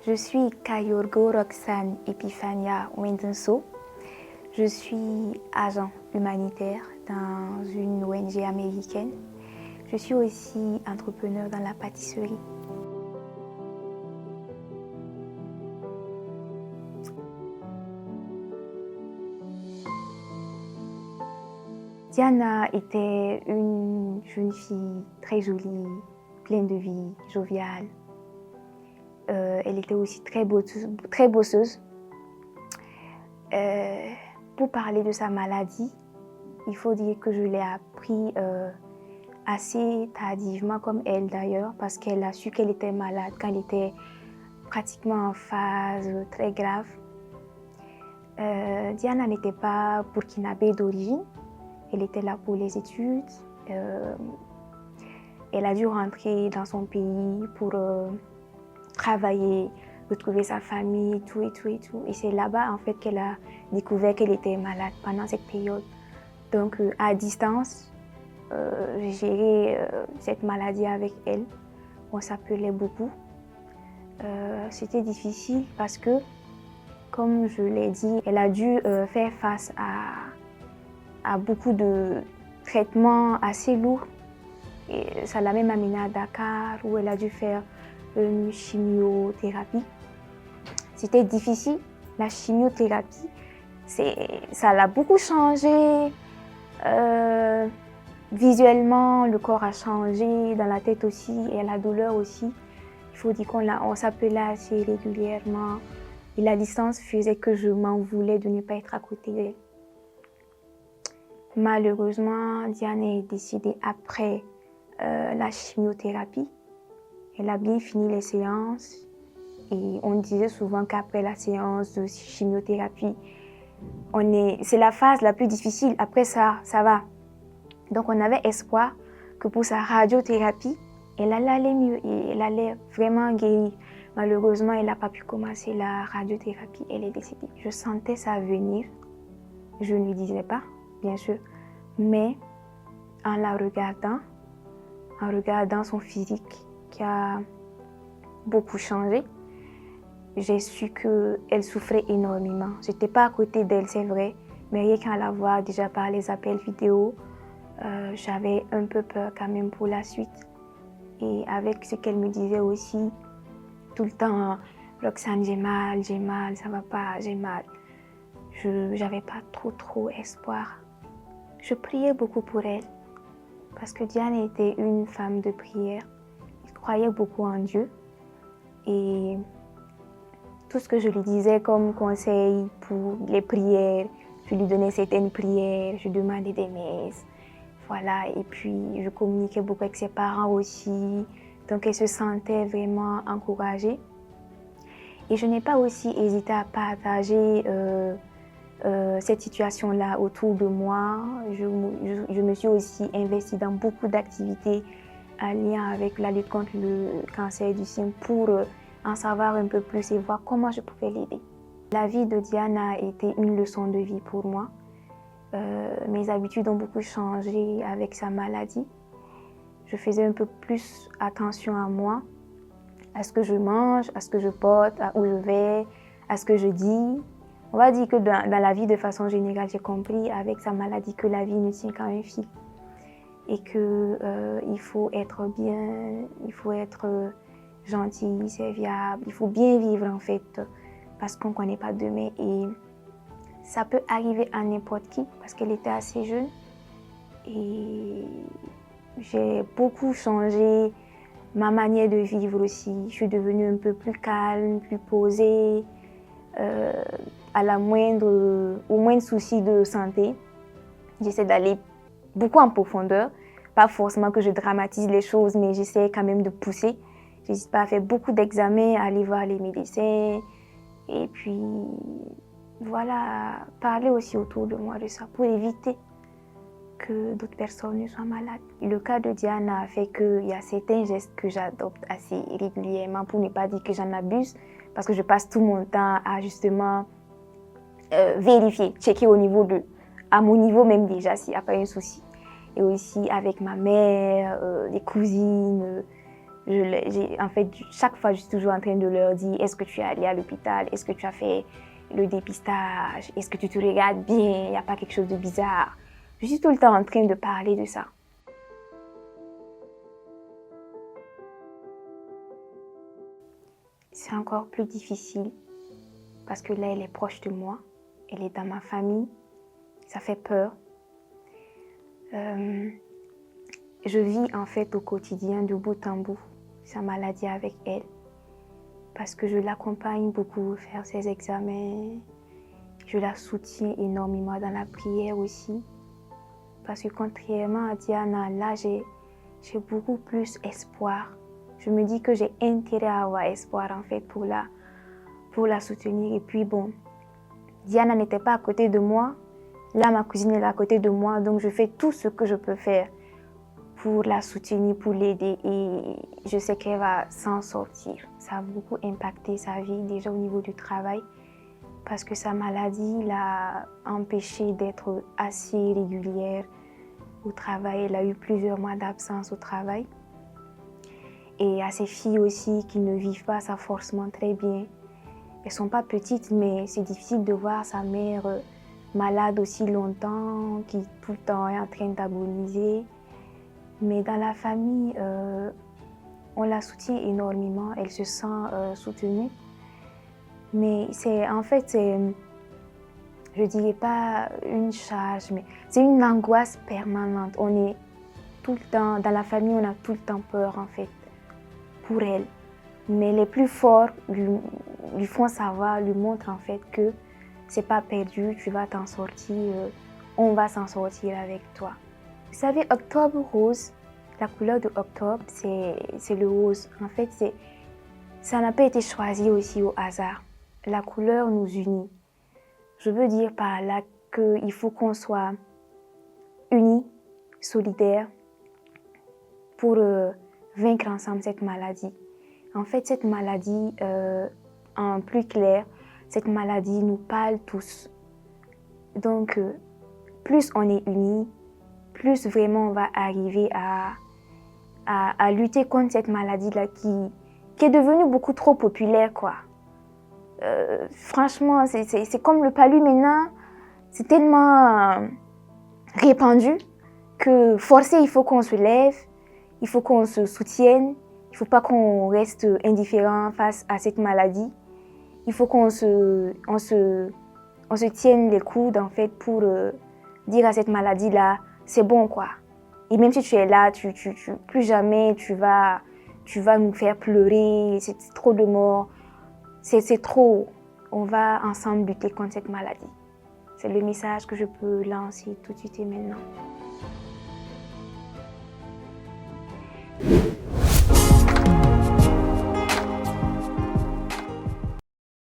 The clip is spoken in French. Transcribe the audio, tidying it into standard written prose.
Je suis Kayorgo Roxane Epifania Wendenso. Je suis agent humanitaire dans une ONG américaine. Je suis aussi entrepreneur dans la pâtisserie. Diana était une jeune fille très jolie, pleine de vie, joviale. Elle était aussi très bosseuse. Pour parler de sa maladie, il faut dire que je l'ai appris assez tardivement, comme elle d'ailleurs, parce qu'elle a su qu'elle était malade quand elle était pratiquement en phase très grave. Diana n'était pas burkinabé d'origine, elle était là pour les études. Elle a dû rentrer dans son pays pour travailler, retrouver sa famille, tout. Et c'est là-bas en fait qu'elle a découvert qu'elle était malade pendant cette période. Donc à distance, j'ai géré cette maladie avec elle. On s'appelait beaucoup. C'était difficile parce que, comme je l'ai dit, elle a dû faire face à beaucoup de traitements assez lourds. Et ça l'a même amenée à Dakar où elle a dû faire une chimiothérapie. C'était difficile, la chimiothérapie. Ça l'a beaucoup changé. Visuellement, le corps a changé, dans la tête aussi, et la douleur aussi. Il faut dire qu'on s'appelait assez régulièrement. Et la distance faisait que je m'en voulais de ne pas être à côté d'elle. Malheureusement, Diane est décédée après la chimiothérapie. Elle a bien fini les séances et on disait souvent qu'après la séance de chimiothérapie, c'est la phase la plus difficile. Après ça va. Donc on avait espoir que pour sa radiothérapie, elle allait aller mieux et elle allait vraiment guérir. Malheureusement, elle n'a pas pu commencer la radiothérapie, elle est décédée. Je sentais ça venir, je ne lui disais pas, bien sûr, mais en la regardant, en regardant son physique qui a beaucoup changé, j'ai su qu'elle souffrait énormément. Je n'étais pas à côté d'elle, c'est vrai, mais rien qu'à la voir déjà par les appels vidéo, j'avais un peu peur quand même pour la suite. Et avec ce qu'elle me disait aussi, tout le temps, Roxane, j'ai mal, ça va pas, j'ai mal. Je n'avais pas trop espoir. Je priais beaucoup pour elle, parce que Diane était une femme de prière. Elle croyait beaucoup en Dieu. Et tout ce que je lui disais comme conseil pour les prières, je lui donnais certaines prières, je demandais des messes. Voilà, et puis je communiquais beaucoup avec ses parents aussi. Donc elle se sentait vraiment encouragée. Et je n'ai pas aussi hésité à partager cette situation-là autour de moi. Je me suis aussi investie dans beaucoup d'activités en lien avec la lutte contre le cancer du sein pour en savoir un peu plus et voir comment je pouvais l'aider. La vie de Diane a été une leçon de vie pour moi. Mes habitudes ont beaucoup changé avec sa maladie. Je faisais un peu plus attention à moi, à ce que je mange, à ce que je porte, à où je vais, à ce que je dis. On va dire que dans la vie de façon générale, j'ai compris avec sa maladie que la vie ne tient qu'à un fil. Et qu'il faut être bien, il faut être gentil, serviable, il faut bien vivre en fait, parce qu'on ne connaît pas demain et ça peut arriver à n'importe qui, parce qu'elle était assez jeune et j'ai beaucoup changé ma manière de vivre aussi. Je suis devenue un peu plus calme, plus posée, au moindre souci de santé. J'essaie d'aller beaucoup en profondeur. Pas forcément que je dramatise les choses, mais j'essaie quand même de pousser. Je n'hésite pas à faire beaucoup d'examens, à aller voir les médecins. Et puis, voilà, parler aussi autour de moi de ça pour éviter que d'autres personnes ne soient malades. Le cas de Diana a fait qu'il y a certains gestes que j'adopte assez régulièrement pour ne pas dire que j'en abuse, parce que je passe tout mon temps à justement vérifier, checker à mon niveau même déjà s'il n'y a pas un souci. Et aussi avec ma mère, les cousines, En fait, chaque fois, je suis toujours en train de leur dire, est-ce que tu es allé à l'hôpital? Est-ce que tu as fait le dépistage? Est-ce que tu te regardes bien? Il n'y a pas quelque chose de bizarre? Je suis tout le temps en train de parler de ça. C'est encore plus difficile parce que là, elle est proche de moi. Elle est dans ma famille. Ça fait peur. Je vis en fait au quotidien de bout en bout sa maladie avec elle parce que je l'accompagne beaucoup faire ses examens. Je la soutiens énormément dans la prière aussi parce que contrairement à Diana, là j'ai beaucoup plus espoir. Je me dis que j'ai intérêt à avoir espoir en fait pour la soutenir. Et puis bon, Diana n'était pas à côté de moi. Là, ma cousine est à côté de moi, donc je fais tout ce que je peux faire pour la soutenir, pour l'aider. Et je sais qu'elle va s'en sortir. Ça a beaucoup impacté sa vie, déjà au niveau du travail, parce que sa maladie l'a empêchée d'être assez régulière au travail. Elle a eu plusieurs mois d'absence au travail. Et à ses filles aussi qui ne vivent pas ça forcément très bien. Elles ne sont pas petites, mais c'est difficile de voir sa mère malade aussi longtemps, qui tout le temps est en train d'agoniser. Mais dans la famille, on la soutient énormément, elle se sent soutenue. Mais en fait, je ne dirais pas une charge, mais c'est une angoisse permanente. On est tout le temps, dans la famille, on a tout le temps peur en fait, pour elle. Mais les plus forts lui font savoir, lui montrent en fait que c'est pas perdu, tu vas t'en sortir, on va s'en sortir avec toi. Vous savez, octobre rose, la couleur de octobre, c'est le rose. En fait, ça n'a pas été choisi aussi au hasard. La couleur nous unit. Je veux dire par là qu'il faut qu'on soit unis, solidaires, pour vaincre ensemble cette maladie. En fait, cette maladie, en plus clair, cette maladie nous parle tous. Donc, plus on est unis, plus vraiment on va arriver à lutter contre cette maladie-là qui est devenue beaucoup trop populaire, quoi. Franchement, c'est comme le palu maintenant, c'est tellement répandu que forcé, il faut qu'on se lève, il faut qu'on se soutienne, il ne faut pas qu'on reste indifférent face à cette maladie. Il faut qu'on se tienne les coudes en fait pour dire à cette maladie-là, c'est bon quoi. Et même si tu es là, plus jamais tu vas nous faire pleurer, c'est trop de morts, c'est trop. On va ensemble lutter contre cette maladie. C'est le message que je peux lancer tout de suite et maintenant.